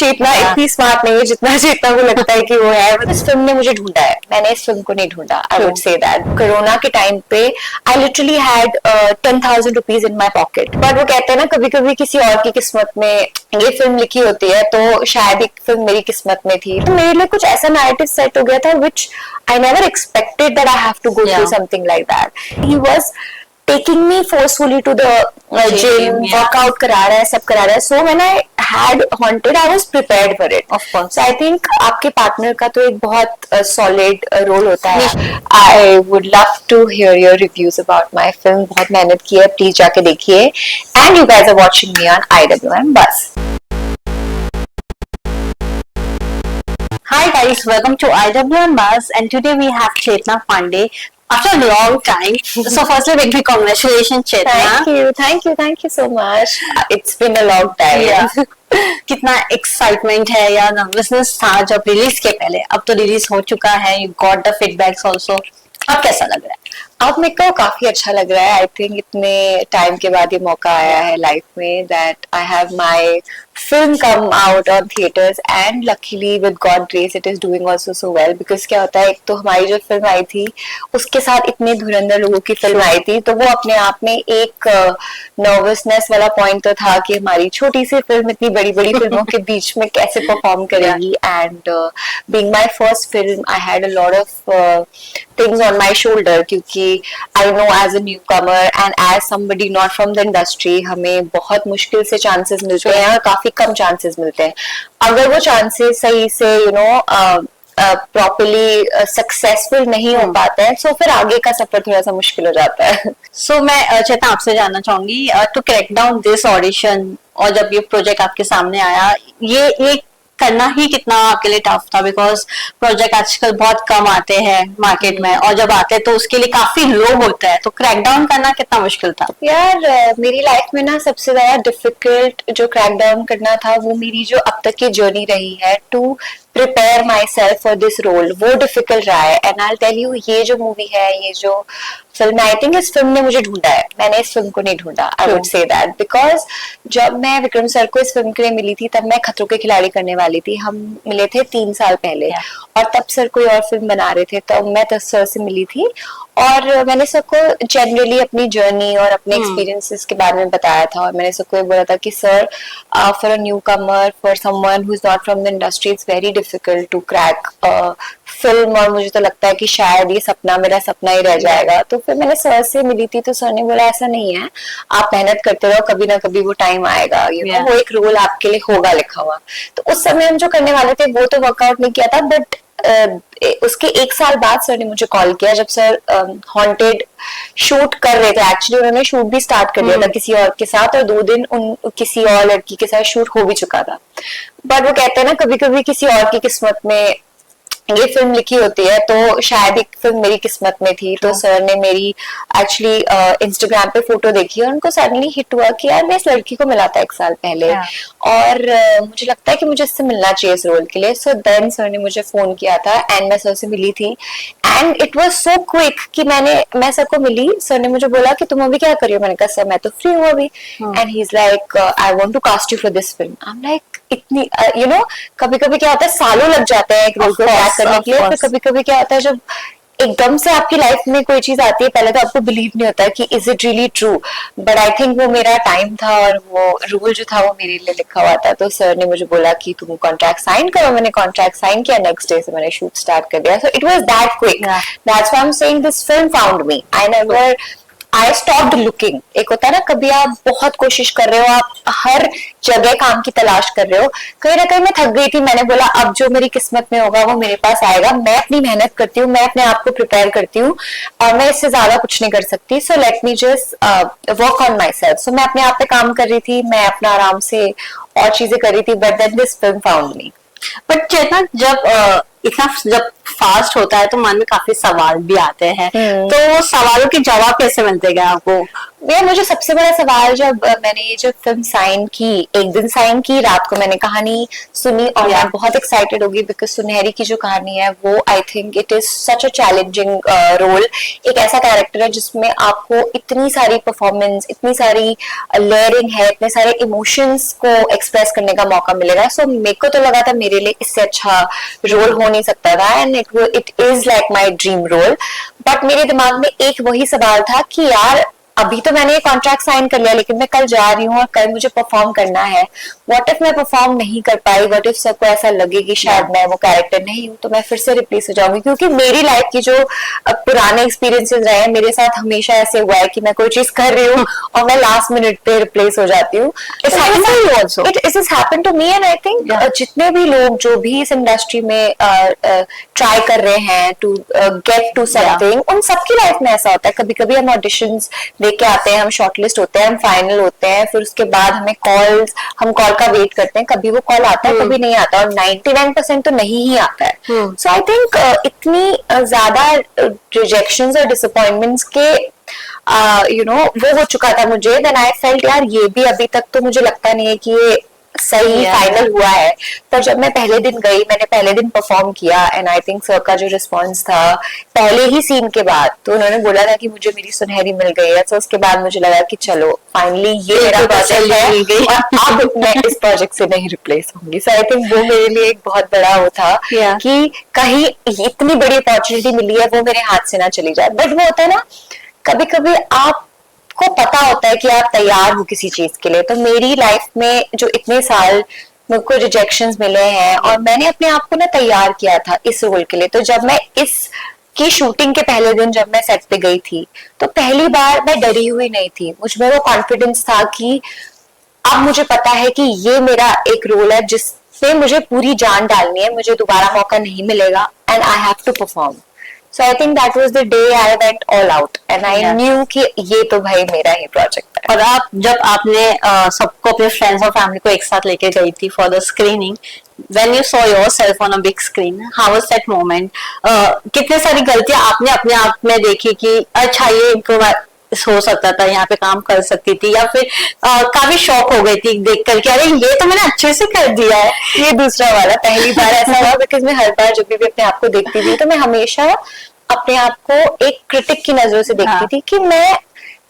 चेतना इतनी स्मार्ट नहीं है जितना चेतना को लगता है कि वो है। इस फिल्म ने मुझे ढूंढा है, मैंने इस फिल्म को नहीं ढूंढा। I would say that corona के टाइम पे I literally had 10,000 rupees in my pocket. But वो कहते हैं ना, कभी कभी किसी और की किस्मत में ये फिल्म लिखी होती है, तो शायद एक फिल्म मेरी किस्मत में थी। तो मेरे लिए कुछ ऐसा नैरेटिव सेट हो गया था which I never expected that I have to go through something like that. He was taking me forcefully to the gym, workout करा रहा है, सब करा रहा है। So when I had Haunted, I was prepared for it. Of course. So I think आपके partner का तो एक बहुत solid रोल होता है। I would love to hear your reviews about my film. बहुत मेहनत की है, please जाके देखिए। And you guys are watching me on IWM Buzz. Hi guys, welcome to IWM Buzz, and today we have Chetna Pandey. After a long time, so firstly, big congratulations, Chetna. Thank you so much. It's been a long time. Yeah. कितना excitement है या nervousness था जब release के पहले? अब तो release हो चुका है, you got the feedbacks also. अब कैसा लग रहा है? अब मेरे को काफी अच्छा लग रहा है। आई थिंक इतने टाइम के बाद ये मौका आया है लाइफ में that I have my film come out on theatres, and luckily with God grace it is doing also so well. Because क्या होता है, एक तो हमारी जो फिल्म आई थी उसके साथ इतने धुरंधर लोगों की फिल्म आई थी, तो वो अपने आप में एक नर्वसनेस वाला पॉइंट तो था कि हमारी छोटी सी फिल्म इतनी बड़ी बड़ी फिल्मों के बीच में कैसे परफॉर्म करेगी। And being my first film I had a lot of things on my shoulder, क्योंकि I know as a newcomer and as somebody not from the industry हमें बहुत मुश्किल से चांसेस मिलते हैं और काफी कम चांसेस मिलते हैं। अगर वो चांसेस सही से प्रॉपरली सक्सेसफुल नहीं हो पाते हैं, तो फिर आगे का सफर थोड़ा सा मुश्किल हो जाता है। सो मैं चेतना आपसे जानना चाहूंगी to crack down this audition, और जब ये प्रोजेक्ट आपके सामने आया, ये एक करना ही कितना आपके लिए टफ था? बिकॉज प्रोजेक्ट आजकल बहुत कम आते हैं मार्केट में, और जब आते हैं तो उसके लिए काफी लो होता है, तो क्रैक डाउन करना कितना मुश्किल था? यार मेरी लाइफ में ना सबसे ज्यादा डिफिकल्ट जो क्रैक डाउन करना था वो मेरी जो अब तक की जर्नी रही है to prepare myself for this role, वो डिफिकल्ट रहा है। एंड आई टेल यू, ये जो मूवी है, ये जो फिल्म, आई थिंक इस फिल्म ने मुझे ढूंढा है, मैंने इस फिल्म को नहीं ढूंढा। I would say that because जब मैं विक्रम सर को इस फिल्म के लिए मिली थी तब मैं खतरों के खिलाड़ी करने वाली थी। हम मिले थे 3 साल पहले, और तब सर कोई और फिल्म बना रहे थे, तब मैं तब सर से मिली थी और मैंने सबको जनरली अपनी जर्नी और अपने एक्सपीरियंसेस के बारे में बताया था। और मैंने सबको ये बोला था कि sir, for a newcomer, for someone who is not from the industry, it's very difficult to crack film, और मुझे तो लगता है कि शायद ये सपना मेरा सपना ही रह जाएगा। तो फिर मैंने सर से मिली थी, तो सर ने बोला ऐसा नहीं है, आप मेहनत करते रहो, कभी ना कभी वो टाइम आएगा, वो एक रोल आपके लिए होगा लिखा हुआ। तो उस समय हम जो करने वाले थे वो तो वर्कआउट नहीं किया था, बट उसके 1 साल बाद सर ने मुझे कॉल किया, जब सर हॉन्टेड शूट कर रहे थे। एक्चुअली उन्होंने शूट भी स्टार्ट कर दिया था किसी और के साथ, और 2 दिन उन किसी और लड़की के साथ शूट हो भी चुका था। बट वो कहते हैं ना, कभी कभी किसी और की किस्मत में ये फिल्म लिखी होती है, तो शायद एक फिल्म मेरी किस्मत में थी। तो सर ने मेरी एक्चुअली इंस्टाग्राम पे फोटो देखी और उनको सडनली हिट हुआ कि यार मैं इस लड़की को मिला था 1 साल पहले, और मुझे लगता है कि मुझे इससे मिलना चाहिए इस रोल के लिए। सो देन सर ने मुझे फोन किया था एंड मैं सर से मिली थी, and it was so quick कि मैं सर को मिली। सर ने मुझे बोला कि तुम अभी क्या कर रही हो? मैंने कहा सर मैं तो फ्री हूँ अभी। And he is like, I want to cast you for this film. I am like, इतनी कभी कभी क्या होता है, सालों लग जाते हैं एक रोल को क्रैक करने के लिए। फिर कभी कभी क्या होता है, जब एकदम से आपकी लाइफ में कोई चीज आती है, पहले तो आपको बिलीव नहीं होता है कि is it really true, but I think वो मेरा टाइम था और वो रोल जो था वो मेरे लिए लिखा हुआ था। तो सर ने मुझे बोला कि तुम कॉन्ट्रैक्ट साइन करो। मैंने कॉन्ट्रैक्ट साइन किया, नेक्स्ट डे से मैंने शूट स्टार्ट कर दिया। So it was that quick, that's why I am saying this film found me. I stopped looking. एक होता है ना, कभी आप बहुत कोशिश कर रहे हो, आप हर जगह काम की तलाश कर रहे हो, कहीं ना कहीं मैं थक गई थी। मैंने बोला अब जो मेरी किस्मत में होगा वो मेरे पास आएगा, मैं अपनी मेहनत करती हूँ, मैं अपने आप को प्रिपेयर करती हूँ, और मैं इससे ज्यादा कुछ नहीं कर सकती। So let me just work on myself. So मैं अपने आप पे काम कर रही थी, मैं अपना आराम से और चीजें कर रही थी, but then this film found me. But Chetna, जब फास्ट होता है तो मन में काफी सवाल भी आते हैं, तो वो सवालों के जवाब कैसे मिलते गए आपको? यार मुझे सबसे बड़ा सवाल, जब मैंने ये जब फिल्म साइन की, एक दिन साइन की, रात को मैंने कहानी सुनी और मैं बहुत एक्साइटेड होगी बिकॉज सुनहरी की जो कहानी है वो I think it is such a challenging role. एक ऐसा कैरेक्टर है जिसमें आपको इतनी सारी परफॉर्मेंस, इतनी सारी लेयरिंग है, इतने सारे इमोशंस को एक्सप्रेस करने का मौका मिलेगा। सो मेरे को तो लगा था मेरे लिए इससे अच्छा रोल हो नहीं सकता था, and it is like my dream role. But मेरे दिमाग में एक वही सवाल था कि यार अभी तो मैंने ये कॉन्ट्रैक्ट साइन कर लिया, लेकिन मैं कल जा रही हूँ और कल मुझे परफॉर्म करना है। व्हाट इफ मैं परफॉर्म नहीं कर पाई, व्हाट इफ सबको ऐसा लगे कि शायद मैं वो कैरेक्टर नहीं हूँ, तो मैं फिर से रिप्लेस हो जाऊंगी। क्योंकि मेरी लाइफ की जो पुराने एक्सपीरियंसेस रहे हैं मेरे साथ, हमेशा ऐसे हुआ है कि मैं कोई चीज कर रही हूँ और मैं लास्ट मिनट पे रिप्लेस हो जाती हूँ। It is happen to me, and I think जितने भी लोग जो भी इस इंडस्ट्री में ट्राई कर रहे हैं टू गेट टू समथिंग, उन सबकी लाइफ में ऐसा होता है। कभी कभी हम ऑडिशंस देख के आते हैं, हम शॉर्टलिस्ट होते हैं, हम फाइनल होते हैं, फिर उसके बाद हमें हम कॉल का वेट करते हैं, कभी वो कॉल आता है कभी नहीं आता, और 99% तो नहीं ही आता है। सो आई थिंक इतनी ज्यादा रिजेक्शंस और डिसअपॉइंटमेंट्स के वो हो चुका था मुझे, देन आई फेल्ट यार ये भी अभी तक तो मुझे लगता नहीं है कि ये सही फाइनल हुआ है। पर जब मैं पहले दिन गई, मैंने पहले दिन परफॉर्म किया, एंड आई थिंक सर का जो रिस्पॉन्स था पहले ही सीन के बाद, तो उन्होंने बोला था कि मुझे मेरी सुनहरी मिल गई है। तो उसके बाद मुझे लगा कि चलो फाइनली ये मेरा प्रोजेक्ट है और अब मैं इस प्रोजेक्ट से नहीं रिप्लेस होंगी। सो आई थिंक वो मेरे लिए एक बहुत बड़ा वो था कि कहीं इतनी बड़ी अपॉर्चुनिटी मिली है वो मेरे हाथ से ना चली जाए। बट वो होता है ना, कभी कभी आप को पता होता है कि आप तैयार हो किसी चीज के लिए। तो मेरी लाइफ में जो इतने साल मुझको रिजेक्शंस मिले हैं और मैंने अपने आप को ना तैयार किया था इस रोल के लिए, तो जब मैं इस की शूटिंग के पहले दिन जब मैं सेट पे गई थी तो पहली बार मैं डरी हुई नहीं थी। मुझ में वो कॉन्फिडेंस था कि अब मुझे पता है कि ये मेरा एक रोल है जिससे मुझे पूरी जान डालनी है, मुझे दोबारा मौका नहीं मिलेगा, and I have to perform. So I think that was the day I went all out and I knew कि ये तो भाई मेरा ही प्रोजेक्ट है। और जब आपने सबको, अपने फ्रेंड्स और फैमिली को एक साथ लेके गई थी for the screening, when you saw yourself on a big screen, how was that moment? कितने सारी गलतियां आपने अपने आप में देखी कि अच्छा ये हो सकता था, यहाँ पे काम कर सकती थी, या फिर काफी शॉक हो गई थी देख करके अरे ये तो मैंने अच्छे से कर दिया है? ये दूसरा वाला, पहली बार ऐसा हुआ बिकॉज मैं हर बार जब भी अपने आप को देखती थी तो मैं हमेशा अपने आप को एक क्रिटिक की नजरों से देखती थी कि मैं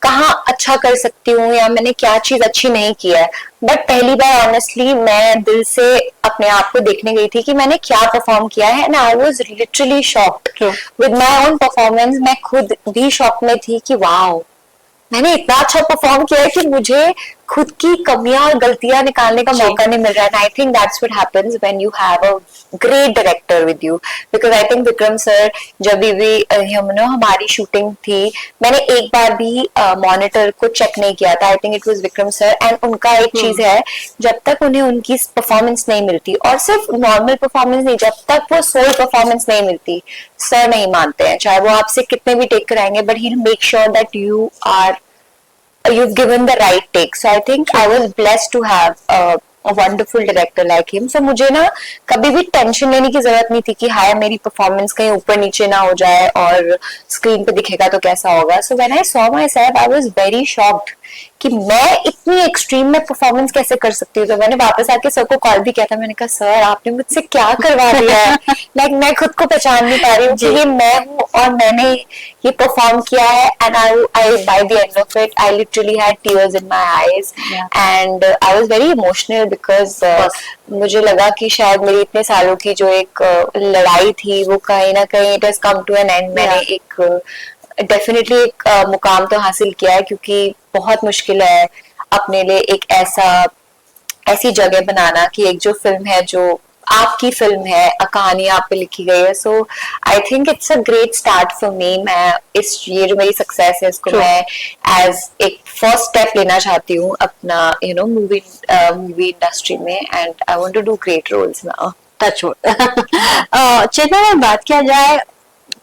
कहाँ अच्छा कर सकती हूँ या मैंने क्या चीज अच्छी नहीं की है। बट पहली बार ऑनेस्टली मैं दिल से अपने आप को देखने गई थी कि मैंने क्या परफॉर्म किया है, and I was literally shocked with my own performance. मैं खुद भी शॉक में थी कि वाओ, मैंने इतना अच्छा परफॉर्म किया है कि मुझे खुद की कमियां और गलतियां निकालने का मौका नहीं मिल रहा है। आई think that's what happens when you have a great director with you, because I think Vikram sir जब भी हमारी शूटिंग थी, मैंने एक बार भी मॉनिटर को चेक नहीं किया था। आई think it was Vikram sir, and उनका एक चीज है, जब तक उन्हें उनकी परफॉर्मेंस नहीं मिलती, और सिर्फ नॉर्मल परफॉर्मेंस नहीं, जब तक वो सोल परफॉर्मेंस नहीं मिलती, सर नहीं मानते हैं, चाहे वो आपसे कितने भी टेक कराएंगे, but he will make sure that you've given the right take. So I think I was blessed to have a wonderful director like him. So मुझे ना कभी भी टेंशन लेने की जरूरत नहीं थी कि हाय मेरी परफॉर्मेंस कहीं ऊपर नीचे ना हो जाए और स्क्रीन पे दिखेगा तो कैसा होगा। So when I saw myself, I was very shocked कि मैं इतनी एक्सट्रीम में परफॉर्मेंस कैसे कर सकती हूँ। तो मैंने वापस आके सर को कॉल भी किया था, मैंने कहा सर आपने मुझसे क्या करवा दिया है, लाइक मैं खुद को पहचान नहीं पा रही हूँ कि ये मैं हूँ और मैंने ये परफॉर्म किया है। And I by the end of it I literally had tears in my eyes and I was very emotional because मुझे लगा कि शायद मेरी इतने सालों की जो एक लड़ाई थी वो कहीं ना कहीं it has come to an end. मैंने एक डेफिनेटली एक मुकाम तो हासिल किया है, क्योंकि बहुत मुश्किल है अपने लिए एक ऐसी जगह बनाना कि एक जो फिल्म है जो आपकी फिल्म है, कहानी आप पे लिखी गई है। So I think it's a great start for me. मैं ये जो मेरी सक्सेस है इसको मैं एज एक फर्स्ट स्टेप लेना चाहती हूँ अपना मूवी इंडस्ट्री में, and I want to do great roles now. Touch wood. Chetna में बात किया जाए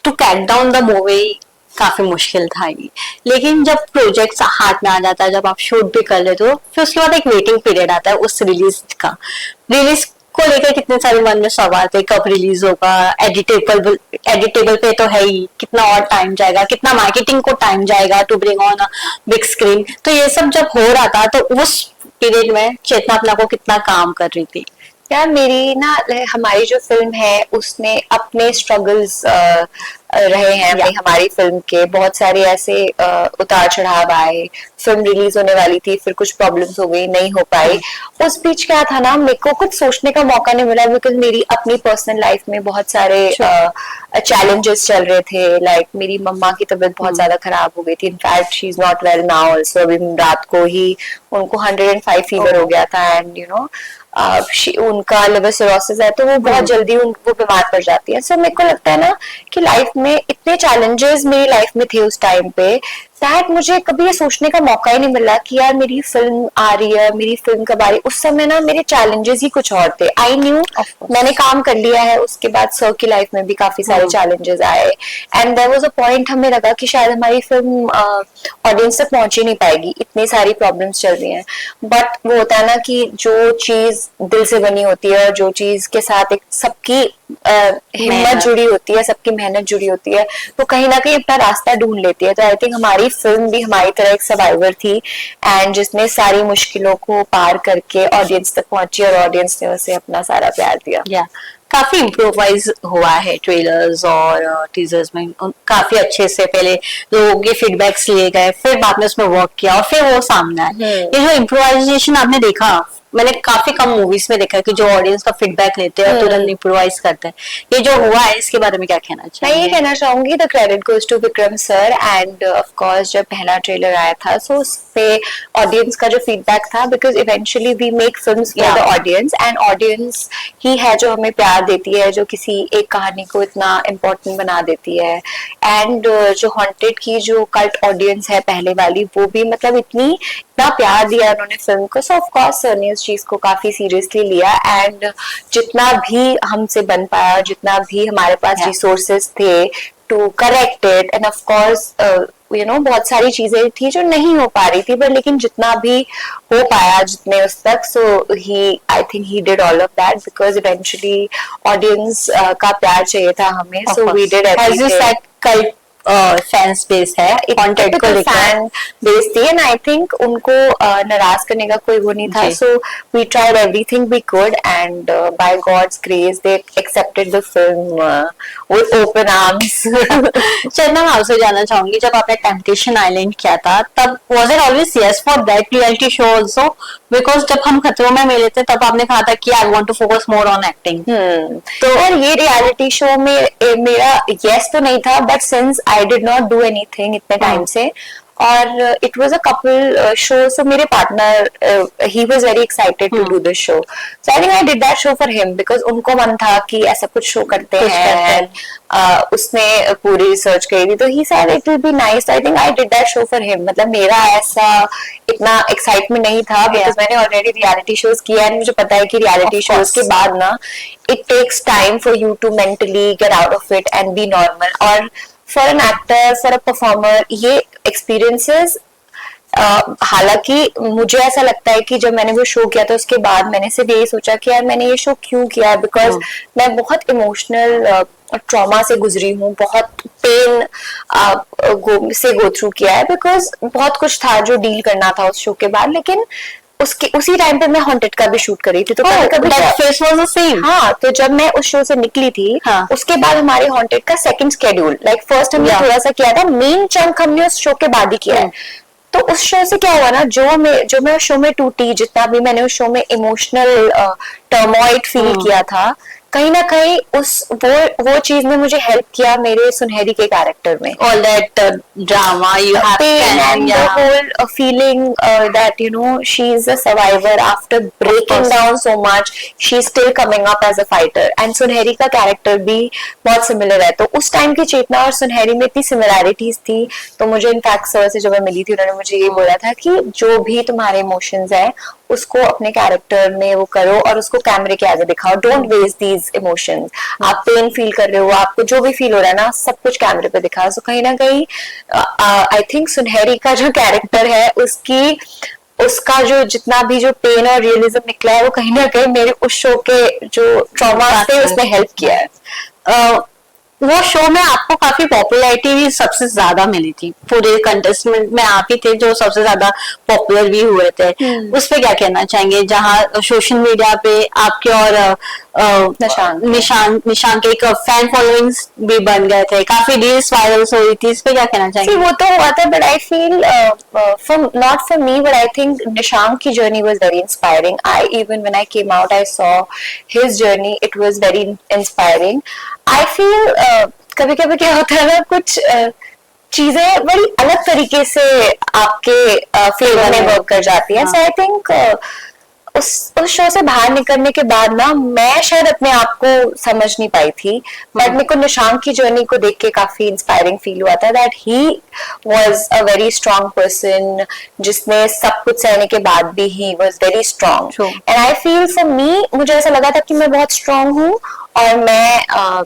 to crack down the movie, काफी मुश्किल था ये, लेकिन जब प्रोजेक्ट हाथ में आ जाता है, जब आप शूट भी कर लेते हो, फिर उसके बाद एक वेटिंग पीरियड आता है उस रिलीज का। रिलीज को लेकर कितने सारे मन में सवाल थे, कब रिलीज होगा, एडिटेबल पे तो है ही, कितना और टाइम जाएगा, कितना मार्केटिंग को टाइम जाएगा to bring on big screen. तो ये सब जब हो रहा था तो उस पीरियड में चेतना अपना को कितना काम कर रही थी? यार मेरी ना हमारी जो फिल्म है उसमें अपने स्ट्रगल्स रहे हैं। हमारी फिल्म के बहुत सारे ऐसे उतार चढ़ाव आए। फिल्म रिलीज होने वाली थी, फिर कुछ प्रॉब्लम्स हो गई, नहीं हो पाई। उस बीच क्या था ना, मेरे को कुछ सोचने का मौका नहीं मिला, बिकॉज मेरी अपनी पर्सनल लाइफ में बहुत सारे चैलेंजेस चल रहे थे। लाइक मेरी मम्मा की तबीयत बहुत ज्यादा खराब हो गई थी। In fact she is not well now also. अभी रात को ही उनको 105 फीवर हो गया था, एंड यू नो उनका लिवर सिरोसिस है, तो वो बहुत जल्दी वो बीमार पड़ जाती है। सो मेरे को लगता है ना कि लाइफ में इतने चैलेंजेस मेरी लाइफ में थे उस टाइम पे, दैट मुझे कभी ये सोचने का मौका ही नहीं मिला कि यार मेरी फिल्म आ रही है, मेरी फिल्म कब आ रही है। उस समय ना मेरे चैलेंजेस ही कुछ और थे। आई न्यू मैंने काम कर लिया है, उसके बाद सर की लाइफ में भी काफी सारे चैलेंजेस आए, and there was a point हमें लगा कि शायद हमारी फिल्म ऑडियंस तक पहुंच ही नहीं पाएगी, इतनी सारी प्रॉब्लम्स चल रही हैं। बट वो होता है ना कि जो चीज दिल से बनी होती है और जो चीज के साथ एक सबकी हिम्मत जुड़ी होती है, सबकी मेहनत जुड़ी होती है, तो कहीं ना कहीं अपना रास्ता ढूंढ लेती है। तो आई थिंक हमारी फिल्म भी हमारी तरह एक सर्वाइवर थी, एंड जिसने सारी मुश्किलों को पार करके ऑडियंस तक पहुंची, और ऑडियंस ने उसे अपना सारा प्यार दिया। काफी इम्प्रोवाइज हुआ है ट्रेलर्स और टीजर्स में, काफी अच्छे से पहले लोगों के फीडबैक्स लिए गए, फिर बाद में उसमें वर्क किया और फिर वो सामने आया। ये जो इम्प्रोवाइजेशन आपने देखा, मैंने काफी कम मूवीज में देखा कि जो ऑडियंस का फीडबैक लेते हैं तुरंत इम्प्रोवाइज करते हैं। ये जो हुआ है इसके बारे में क्या कहना चाहिए? मैं ये कहना चाहूंगी the credit goes to Vikram sir, and of course जब पहला ट्रेलर आया था सो उस पे ऑडियंस का जो फीडबैक था, because eventually we make films for the audience, and audience ही है जो हमें प्यार देती है, जो किसी एक कहानी को इतना इम्पोर्टेंट बना देती है। एंड जो हॉन्टेड की जो कल्ट ऑडियंस है पहले वाली, वो भी मतलब इतना प्यार दिया उन्होंने फिल्म को। सो ऑफ कोर्स सर ने उस चीज को काफी सीरियसली लिया, एंड जितना भी हमसे बन पाया, जितना भी हमारे पास रिसोर्सेस थे to correct it, and of course you know बहुत सारी चीजें थी जो नहीं हो पा रही थी, पर लेकिन जितना भी हो पाया जितने उस तक, so he I think he did all of that, because eventually audience का प्यार चाहिए था हमें। So we did everything. Fan space है, कंटेंट को फैन बेस थी, एंड आई थिंक उनको नाराज करने का कोई वो नहीं था। So we tried everything we could, and by God's grace they accepted the film with open arms. Chandan, मैं आपसे जानना चाहूंगी, जब आपने टेम्पटेशन आइलैंड किया था तब was it always yes for that reality show also? Because जब हम खतरों में मिले थे तब आपने कहा था कि I want to focus more on acting. तो यार ये रियलिटी शो में मेरा यस तो नहीं था, but since I did not do anything इतने टाइम से, और it was a couple show, so मेरे partner he was very excited to do this show, so I think I did that show for him, because उनको मन था कि ऐसा कुछ शो करते हैं, उसने पूरी रिसर्च करी थी, तो he said it will be nice. I think I did that show for him. मतलब मेरा ऐसा इतना एक्साइटमेंट नहीं था, बिकॉज मैंने ऑलरेडी रियलिटी शोज किया है, मुझे पता है कि रियलिटी शोज के बाद ना it takes time for you to mentally get out of it and be normal. और for an actor, for a performer, ये एक्सपीरियंसेस, हालांकि मुझे ऐसा लगता है कि जब मैंने वो शो किया था उसके बाद मैंने सिर्फ यही सोचा कि यार मैंने ये शो क्यों किया, बिकॉज मैं बहुत इमोशनल ट्रॉमा से गुजरी हूँ, बहुत पेन से गो थ्रू किया है, बिकॉज बहुत कुछ था जो डील करना था उस शो के बाद। लेकिन उसी टाइम पे मैं हॉन्टेड का भी शूट करी थी, तो कभी हाँ, तो जब मैं उस शो से निकली थी, उसके बाद हमारे हॉन्टेड का सेकंड शेड्यूल, लाइक फर्स्ट हमने थोड़ा सा किया था, मेन चंक हमने उस शो के बाद ही किया है। तो उस शो से क्या हुआ ना, जो मैं उस शो में टूटी, जितना भी मैंने उस शो में इमोशनल टर्मोइड फील किया था, कहीं ना कहीं वो चीज ने मुझे हेल्प किया मेरे सुनहरी के कैरेक्टर में। All that drama you have, pain and the whole feeling that you know she is a survivor after breaking down so much, she is still coming up as a fighter, and सुनहरी का character भी बहुत similar है। तो उस time की चेतना और सुनहरी में इतनी सिमिलैरिटीज थी, तो मुझे इनफैक्ट सर से जब मैं मिली थी उन्होंने मुझे ये बोला था कि जो भी तुम्हारे इमोशंस है उसको अपने कैरेक्टर में वो करो और उसको कैमरे के आगे दिखाओ, डोंट वेस्ट दीज इमोशंस। आप पेन फील कर रहे हो, आपको जो भी फील हो रहा है ना, सब कुछ कैमरे पे दिखाओ। सो कहीं ना कहीं आई थिंक सुनहरी का जो कैरेक्टर है उसका जो जितना भी जो पेन और रियलिज्म निकला है वो कहीं ना कहीं मेरे उस शो के जो ट्रॉमा थे उसने हेल्प किया है। वो शो में आपको काफी पॉपुलैरिटी भी सबसे ज्यादा मिली थी, पूरे कंटेस्टेंट में आप ही थे जो सबसे ज्यादा पॉपुलर भी हुए थे। उस पे क्या कहना चाहेंगे, जहाँ सोशल मीडिया पे आपके और निशान के एक फैन फॉलोइंग्स भी बन गए थे, काफी रील्स वायरल हो रही थी, इस पे क्या कहना चाहेंगे? वो तो हुआ था, but I feel not for me, but I think Nishank की journey was very inspiring. I even when I came out I saw his journey, it was very inspiring. I feel कभी कभी क्या होता है ना, कुछ चीजें बड़ी अलग तरीके से आपके फेवर में वर्क कर जाती है। सो आई थिंक उस शो से बाहर निकलने के बाद ना मैं शायद अपने आप को समझ नहीं पाई थी, बट मेरे को निशांक की जर्नी को देख के काफी इंस्पायरिंग फील हुआ था that he was a very strong person, जिसने सब कुछ सहने के बाद भी ही was very strong. And I feel for me, मुझे ऐसा लगा था कि मैं बहुत स्ट्रांग हूँ और मैं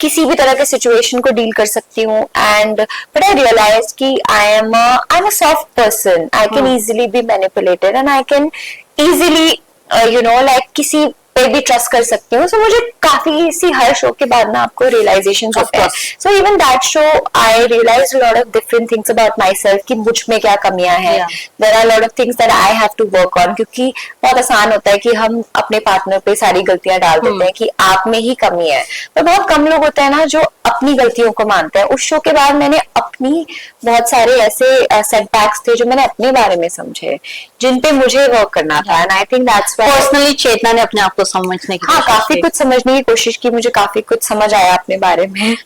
किसी भी तरह के सिचुएशन को डील कर सकती हूँ। एंड बट आई रियलाइज कि I am a soft person, I can easily be manipulated and I can easily like किसी पे भी ट्रस्ट कर सकती हूँ। सो मुझे काफी सी हर शो के बाद ना आपको रियलाइजेशन होते हैं। So even that show I realize lot of different things about myself कि मुझ में क्या कमियां हैं। There are lot of things that I have to work on, क्योंकि बहुत आसान होता है कि हम अपने पार्टनर पे सारी गलतियां डाल देते हैं कि आप में ही कमी है, पर बहुत कम लोग होते हैं ना जो अपनी गलतियों को मानते हैं। उस शो के बाद मैंने अपनी बहुत सारे ऐसे सेटबैक्स थे जो मैंने अपने बारे में समझे, जिन पे मुझे वर्क करना था। And I think that's why personally Chetna ने अपने आप को समझने की काफी कुछ समझने की कोशिश की, मुझे काफी कुछ समझ आया अपने बारे में।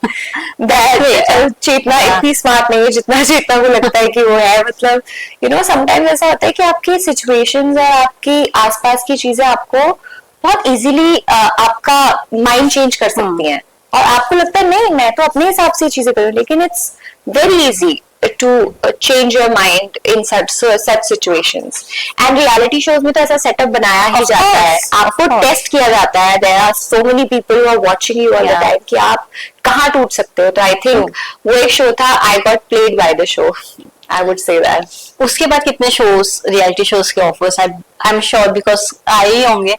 चेतना इतनी स्मार्ट नहीं है जितना चेतना को लगता है कि वो है। मतलब समटाइम्स ऐसा होता है कि आपकी सिचुएशंस और आपकी आसपास की चीजें आपको बहुत इजीली आपका माइंड चेंज कर सकती हैं, और आपको लगता है नहीं मैं तो अपने हिसाब से चीजें करूँ, लेकिन it's very easy to change your mind in such situations. And reality shows में तो ऐसा सेटअप बनाया ही जाता है, आपको टेस्ट किया जाता है। There are so many people who are watching you all the time कि आप कहाँ टूट सकते हो। तो I think वो एक शो था, I got played by the show, I would say that. उसके बाद कितने शोज, रियलिटी शोज के offers I am sure because आए ही होंगे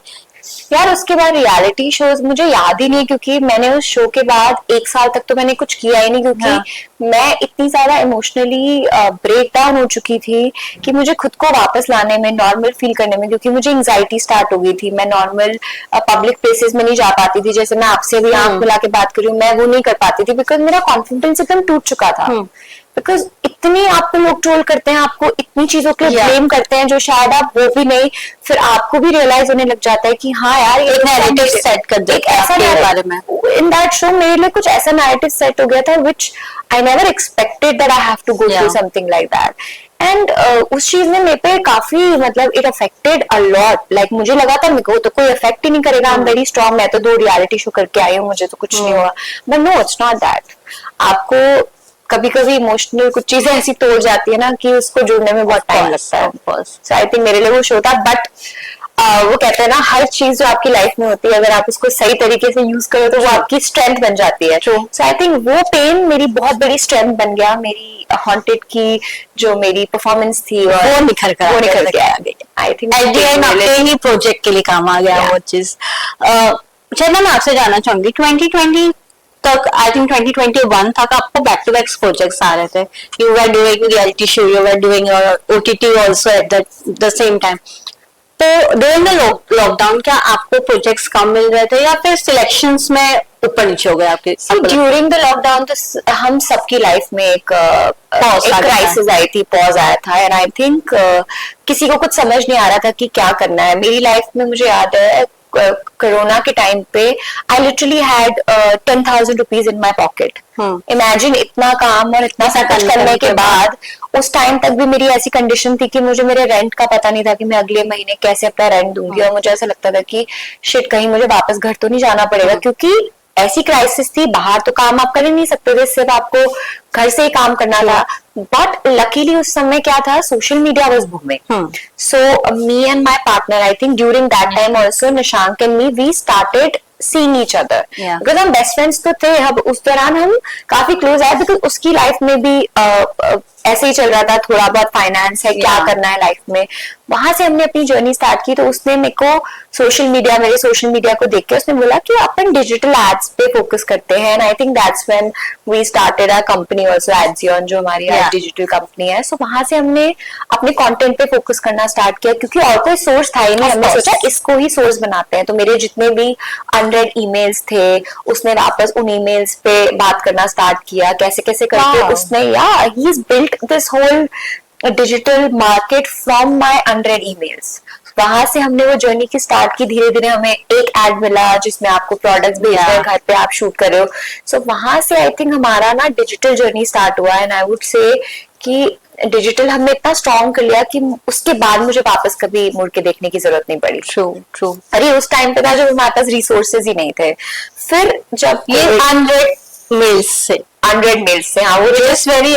यार। उसके बाद रियलिटी शोज मुझे याद ही नहीं, क्योंकि मैंने उस शो के बाद 1 साल तक तो मैंने कुछ किया ही नहीं, क्योंकि मैं इतनी ज्यादा इमोशनली ब्रेक डाउन हो चुकी थी कि मुझे खुद को वापस लाने में, नॉर्मल फील करने में, क्योंकि मुझे एंजाइटी स्टार्ट हो गई थी। मैं नॉर्मल पब्लिक प्लेसेस में नहीं जा पाती थी, जैसे मैं आपसे भी आंख मिला के बात कर रही हूँ, मैं वो नहीं कर पाती थी, बिकॉज मेरा कॉन्फिडेंस एकदम टूट चुका था। बिकॉज इतनी आपको लोग ट्रोल करते हैं, आपको इतनी चीजों के लिए ब्लेम करते हैं जो शायद आप वो भी नहीं, फिर आपको भी रियलाइज होने लग जाता है कि हाँ यार एक नैरेटिव सेट कर देते हैं आपके बारे में। इन दैट शो मेरे लिए कुछ ऐसा नैरेटिव सेट हो गया था which I never expected that I have to go through something like that. And उस चीज ने मेरे पे काफी मतलब it affected a lot. Like मुझे लगा था मेरे को तो कोई इफेक्ट ही नहीं करेगा, आई एम वेरी स्ट्रांग, मैं तो 2 रियलिटी शो करके आई हूँ, मुझे तो कुछ नहीं हुआ। But no, it's not that. आपको कभी कभी इमोशनल कुछ चीजें ऐसी तोड़ जाती है ना कि उसको जुड़ने में बहुत टाइम लगता है। सो आई थिंक मेरे लिए वो शो था। बट वो कहते हैं ना, हर चीज जो आपकी लाइफ में होती है अगर आप उसको सही तरीके से यूज करो तो वो आपकी स्ट्रेंथ बन जाती है। सो आई थिंक वो पेन मेरी बहुत बड़ी स्ट्रेंथ बन गया। मेरी हॉन्टेड की जो मेरी परफॉर्मेंस थी वो निखर के आ गई। आई थिंक ही प्रोजेक्ट के लिए काम आ गया वो चीज। चलो मैं आपसे जानना चाहूंगी, 2020 तक, आई थिंक 2021 तक आपको बैक टू बैक प्रोजेक्ट्स आ रहे थे। You were doing reality show, you were doing OTT also at the same time. तो ड्यूरिंग द लॉकडाउन क्या आपको प्रोजेक्ट्स कम मिल रहे थे या फिर सिलेक्शंस में ऊपर नीचे हो गए आपके? ड्यूरिंग द लॉकडाउन तो हम सबकी लाइफ में एक क्राइसिस आई थी, पॉज आया था। एंड आई थिंक किसी को कुछ समझ नहीं आ रहा था कि क्या करना है। मेरी लाइफ में मुझे याद है कोरोना के टाइम पे I literally had 10,000 rupees in my pocket. Imagine, इतना काम और इतना सब कुछ करने के बाद उस टाइम तक भी मेरी ऐसी कंडीशन थी कि मुझे मेरे रेंट का पता नहीं था कि मैं अगले महीने कैसे अपना रेंट दूंगी। और मुझे ऐसा लगता था कि शिट, कहीं मुझे वापस घर तो नहीं जाना पड़ेगा, क्योंकि ऐसी क्राइसिस थी, बाहर तो काम आप कर ही नहीं सकते थे, सिर्फ आपको घर से ही काम करना था। बट लकीली उस समय क्या था, social media was booming. So me and my partner, I think during that time also Nishank and me, we started seeing each other because हम बेस्ट फ्रेंड्स तो थे। अब उस दौरान हम काफी क्लोज आए, बिकॉज उसकी लाइफ में भी ऐसे ही चल रहा था, थोड़ा बहुत फाइनेंस है, क्या करना है लाइफ में। वहां से हमने अपनी जर्नी स्टार्ट की। तो उसने मेरे को मेरे सोशल मीडिया को देख के उसने बोला कि अपन डिजिटल एड्स पे फोकस करते हैं, and I think that's when we started our company also, एडजियन, जो हमारी आज डिजिटल कंपनी है। सो वहां से हमने अपने कंटेंट पे फोकस करना स्टार्ट किया, क्योंकि और कोई सोर्स था ही नहीं। हमने सोचा इसको ही सोर्स बनाते हैं। तो मेरे जितने भी अनरेड ईमेल्स थे, उसने वापस उन ईमेल्स पे बात करना स्टार्ट किया, कैसे कैसे करके उसने ही is built this whole digital market from my unread emails. वहां से हमने वो जर्नी की स्टार्ट की। धीरे धीरे हमें एक एड मिला जिसमें आपको प्रोडक्ट्स भेज रहे हैं, घर पे आप शूट कर रहे हो। सो वहां से आई थिंक हमारा ना डिजिटल जर्नी स्टार्ट हुआ। एंड आई वुड से कि डिजिटल हमने इतना स्ट्रॉन्ग कर लिया कि उसके बाद मुझे वापस कभी मुड़ के देखने की जरूरत नहीं पड़ी। ट्रू। अरे उस टाइम पे था जब हमारे पास रिसोर्सेज ही नहीं थे। फिर जब ये 100 मेल्स से हाँ, वो इज वेरी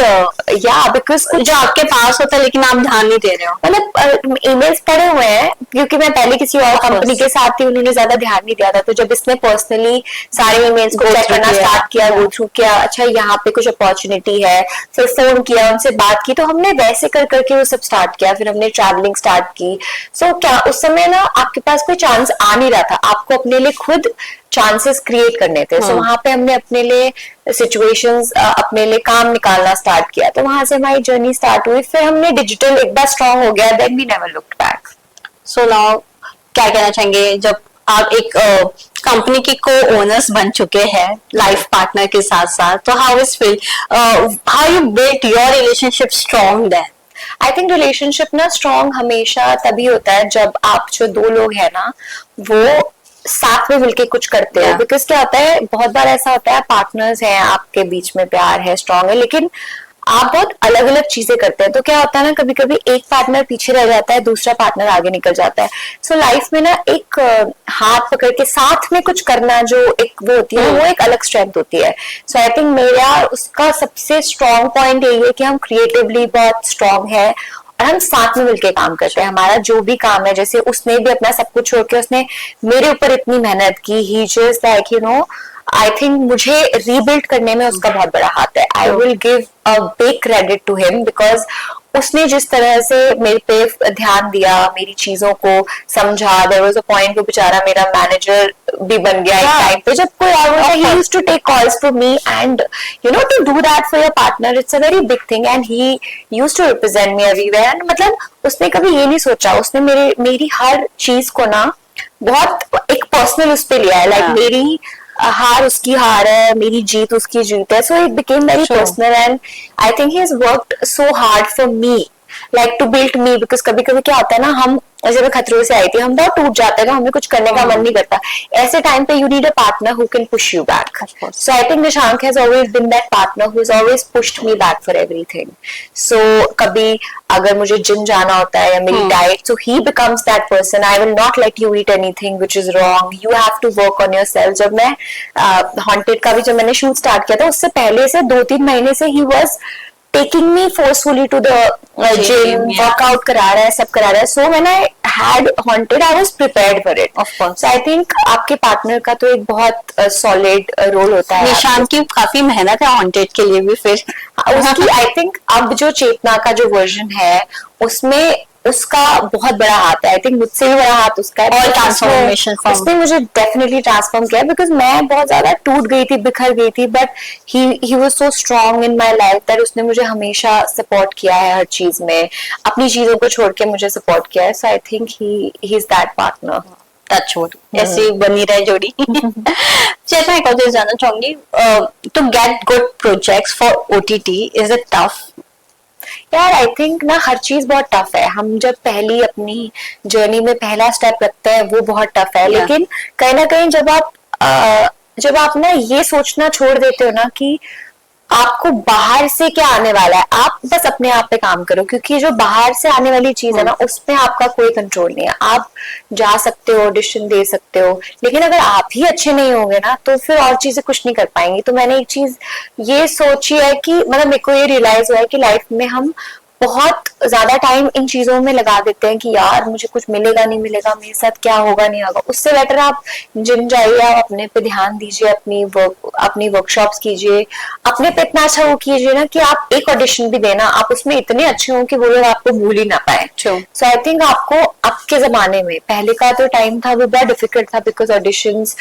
बिकॉज जो आपके पास होता है लेकिन आप ध्यान नहीं दे रहे हो। मतलब ईमेल्स पड़े हुए हैं, क्योंकि मैं पहले किसी और कंपनी के साथ थी, उन्होंने ज्यादा ध्यान नहीं दिया था। तो जब इसने पर्सनली सारे ईमेल्स को चेक करना स्टार्ट किया, गो थ्रू किया, अच्छा यहाँ पे कुछ अपॉर्चुनिटी है, फिर फोन किया, उनसे बात की, तो हमने वैसे कर करके वो सब स्टार्ट किया। फिर हमने ट्रैवलिंग स्टार्ट की। सो क्या उस समय ना आपके पास कोई चांस आ नहीं रहा था, आपको अपने लिए खुद चांसेस क्रिएट करने थे। सो वहां पे हमने अपने लिए सिचुएशंस, अपने लिए काम निकालना स्टार्ट किया। तो वहां से हमारी जर्नी स्टार्ट हुई। फिर हमने डिजिटल एक बार स्ट्रॉन्ग हो गया, then we never looked back. So now क्या कहना चाहेंगे, जब आप एक कंपनी के को ओनर्स बन चुके हैं लाइफ पार्टनर के साथ साथ, तो how is feel, how you built your relationship strong then? I think relationship ना स्ट्रॉन्ग हमेशा तभी होता है जब आप जो दो लोग हैं ना, वो साथ में मिलके कुछ करते हो। बिकॉज क्या होता है, बहुत बार ऐसा होता है पार्टनर्स हैं, आपके बीच में प्यार है, स्ट्रॉन्ग है, लेकिन आप बहुत अलग अलग चीजें करते हैं। तो क्या होता है ना, कभी कभी एक पार्टनर पीछे रह जाता है, दूसरा पार्टनर आगे निकल जाता है। सो लाइफ में ना एक हाथ पकड़ के साथ में कुछ करना जो एक वो होती है, वो एक अलग स्ट्रेंथ होती है। सो आई थिंक मेरा उसका सबसे स्ट्रॉन्ग पॉइंट यही है कि हम क्रिएटिवली बहुत स्ट्रॉन्ग है और हम साथ में मिलके काम करते हैं। हमारा जो भी काम है, जैसे उसने भी अपना सब कुछ छोड़ के उसने मेरे ऊपर इतनी मेहनत की, he just like you know, I think मुझे रीबिल्ड करने में उसका बहुत बड़ा हाथ है। I will give a big credit to him, because उसने जिस तरह से मेरे पे ध्यान दिया, मेरी चीजों को समझा। देयर वाज अ पॉइंट वो बेचारा मेरा मैनेजर भी बन गया एक टाइम पे, जब कोई और होता, he used to take calls from me, and you know to do that for your partner it's a very big thing, and he used to represent me everywhere. मतलब उसने कभी ये नहीं सोचा, उसने मेरी हर चीज को ना बहुत एक पर्सनल उस पे लिया है। लाइक मेरी हार उसकी हार है, मेरी जीत उसकी जीत है। So it became very personal, and I think he has worked so hard for me, like to build me. Because कभी कभी क्या होता है ना, हम जैसे मैं खतरों से आई थी, हम बहुत टूट जाते हैं, हमें कुछ करने का मन नहीं करता। ऐसे टाइम पे you need a partner who can push you back. So I think Nishank has always been that partner who has always pushed me back for everything. So कभी अगर मुझे जिम जाना होता है या मेरी diet, so he becomes that person. I will not let you eat anything which is wrong, you have to work on yourself. जब मैं हॉन्टेड का भी जब मैंने शूट स्टार्ट किया था, उससे पहले से 2-3 महीने से ही was taking me forcefully to the gym, workout करा रहा है, सब करा रहा है। So when I had Haunted, I was prepared for it. Of course. So I think आपके पार्टनर का तो एक बहुत solid रोल होता है। निशान की काफी मेहनत है Haunted के लिए भी। फिर उसकी I think अब जो चेतना का जो वर्जन है, उसमें उसका बहुत बड़ा हाथ है। आई थिंक मुझसे भी बड़ा हाथ उसका है। और ट्रांसफॉर्मेशन उसने मुझे डेफिनेटली ट्रांसफॉर्म किया, बिकॉज मैं बहुत ज्यादा टूट गई थी, बिखर गई थी, but he was so strong in my life that उसने मुझे हमेशा सपोर्ट किया है हर चीज में, अपनी चीजों को छोड़ के मुझे सपोर्ट किया है। So I think he is that partner. Touch wood ऐसी बनी रहे जोड़ी। चेतना, एक और चीज जानना चाहूंगी, to get good projects for OTT, is it tough? यार आई थिंक ना हर चीज बहुत टफ है। हम जब पहली अपनी जर्नी में पहला स्टेप रखते हैं, वो बहुत टफ है। लेकिन कहीं ना कहीं जब आप ना ये सोचना छोड़ देते हो ना कि आपको बाहर से क्या आने वाला है, आप बस अपने आप पे काम करो, क्योंकि जो बाहर से आने वाली चीज है ना, उसमें आपका कोई कंट्रोल नहीं है। आप जा सकते हो, ऑडिशन दे सकते हो, लेकिन अगर आप ही अच्छे नहीं होंगे ना, तो फिर और चीजें कुछ नहीं कर पाएंगी। तो मैंने एक चीज ये सोची है कि मतलब मेरे को ये रियलाइज हुआ है कि लाइफ में हम बहुत ज्यादा टाइम इन चीजों में लगा देते हैं कि यार मुझे कुछ मिलेगा नहीं मिलेगा, मेरे साथ क्या होगा नहीं होगा। उससे बेटर आप जिम जाइए, आप अपने पे ध्यान दीजिए, अपनी वर्कशॉप्स कीजिए, अपने पे इतना अच्छा वो कीजिए ना कि आप एक ऑडिशन भी देना, आप उसमें इतने अच्छे हो कि वो लोग आपको भूल ही ना पाए। सो आई थिंक आपको अब के जमाने में, पहले का तो टाइम था वो बहुत डिफिकल्ट था बिकॉज ऑडिशंस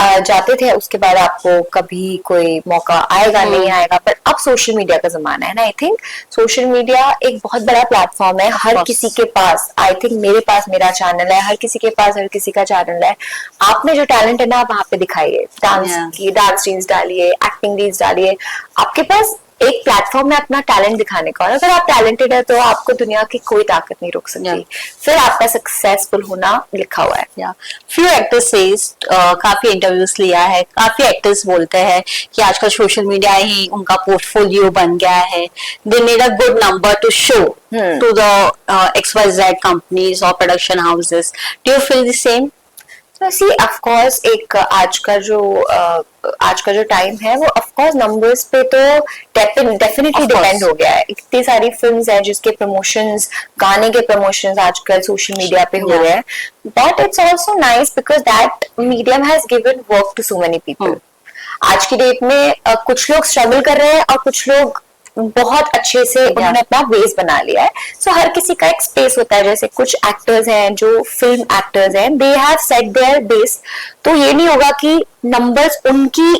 जाते थे, उसके बाद आपको कभी कोई मौका आएगा नहीं आएगा, पर अब सोशल मीडिया का जमाना है ना। आई थिंक सोशल मीडिया एक बहुत बड़ा प्लेटफॉर्म है, हर किसी के पास, आई थिंक मेरे पास मेरा चैनल है, हर किसी के पास हर किसी का चैनल है। आप में जो टैलेंट है ना आप वहां पे दिखाइए, डांस रील्स डालिए, एक्टिंग रील्स डालिए, आपके पास एक प्लेटफॉर्म है अपना टैलेंट दिखाने का। और अगर आप टैलेंटेड है तो आपको दुनिया की कोई ताकत नहीं रोक सकती, फिर आपका सक्सेसफुल होना लिखा हुआ है। फ्यू एक्टर्स सेज, काफी इंटरव्यूज लिया है, काफी एक्टर्स बोलते हैं कि आजकल सोशल मीडिया ही उनका पोर्टफोलियो बन गया है, they need a good number to show to the XYZ companies और production houses. Do you feel the same? See of course एक आज का जो टाइम है वो ऑफ कोर्स नंबर्स पे तो डेफिनेटली डिपेंड हो गया है। इतनी सारी फिल्म्स हैं जिसके प्रमोशंस, गाने के प्रमोशंस आजकल सोशल मीडिया पे हो रहे हैं, but it's also nice because that medium has given work to so many people. आज की डेट में कुछ लोग स्ट्रगल कर रहे हैं और कुछ लोग बहुत अच्छे से उन्होंने अपना बेस बना लिया है। सो हर किसी का एक स्पेस होता है, जैसे कुछ एक्टर्स हैं जो फिल्म एक्टर्स हैं, they have set there base, तो ये नहीं होगा कि नंबर्स उनकी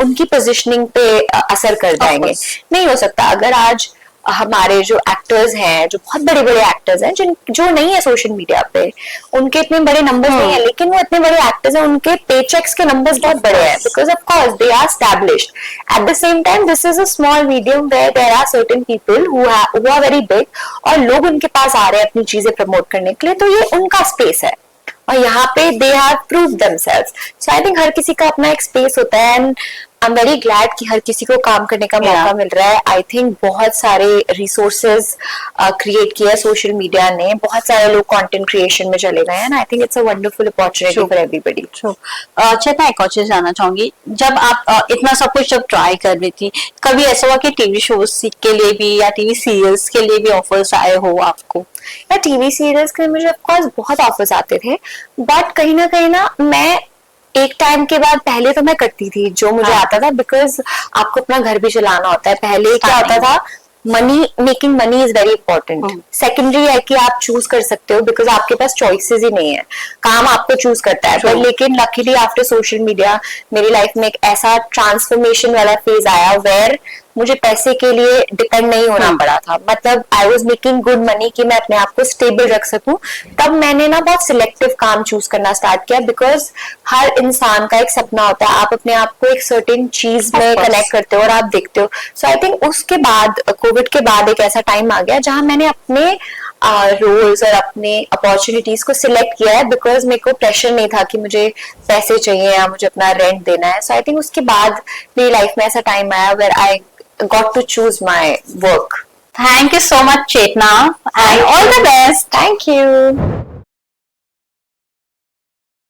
उनकी पोजीशनिंग पे असर कर जाएंगे, नहीं हो सकता। अगर आज हमारे जो एक्टर्स हैं, जो बहुत बड़े बड़े एक्टर्स हैं जो नहीं है सोशल मीडिया पे, उनके इतने बड़े नंबर्स नहीं है, लेकिन वो इतने बड़े एक्टर्स हैं, उनके पे चेक्स के नंबर्स बहुत बड़े हैं because of course they are established. At the same time this is a small medium where there are certain people who are very big, और लोग उनके पास आ रहे हैं अपनी चीजें प्रमोट करने के लिए, तो ये उनका स्पेस है और यहाँ पे they have proved themselves. So I think हर किसी का अपना एक स्पेस होता है, and I am very glad कि हर किसी को काम करने का मौका मिल रहा है। आई थिंक बहुत सारे रिसोर्सेज क्रिएट किया है सोशल मीडिया ने, बहुत सारे लोग कंटेंट क्रिएशन में चले गए हैं, I think it's a wonderful opportunity for everybody. Chetna, एक और चीज जानना चाहूंगी, जब आप इतना सब कुछ जब ट्राई कर रही थी, कभी ऐसा हुआ कि टीवी शोज के लिए भी या टीवी सीरियल्स के लिए भी ऑफर्स आए हो आपको? या टीवी सीरियल्स के लिए मुझे ऑफकोर्स बहुत ऑफर्स आते थे, बट कहीं ना मैं एक टाइम के बाद, पहले तो मैं करती थी जो मुझे आता था बिकॉज आपको अपना घर भी चलाना होता है। पहले क्या होता था, making money is very important. Secondary है कि आप चूज कर सकते हो बिकॉज आपके पास चॉइसेस ही नहीं है, काम आपको चूज करता है। पर लेकिन लकीली आफ्टर सोशल मीडिया मेरी लाइफ में एक ऐसा ट्रांसफॉर्मेशन वाला फेज आया वेयर मुझे पैसे के लिए डिपेंड नहीं होना पड़ा था। मतलब I was making good money कि मैं अपने आप को स्टेबल रख सकूं। तब मैंने ना बहुत सिलेक्टिव काम चूज करना स्टार्ट किया बिकॉज हर इंसान का एक सपना होता है, आप अपने आप को एक सर्टेन चीज में कनेक्ट करते हो और आप देखते हो। सो आई थिंक उसके बाद, कोविड के बाद एक ऐसा टाइम आ गया जहां मैंने अपने रोल्स और अपने अपॉर्चुनिटीज को सिलेक्ट किया है बिकॉज मेरे को प्रेशर नहीं था कि मुझे पैसे चाहिए या मुझे अपना रेंट देना है। सो आई थिंक उसके बाद मेरी लाइफ में ऐसा टाइम आया where I got to choose my work. Thank you so much, Chetna, and all the best. Thank you.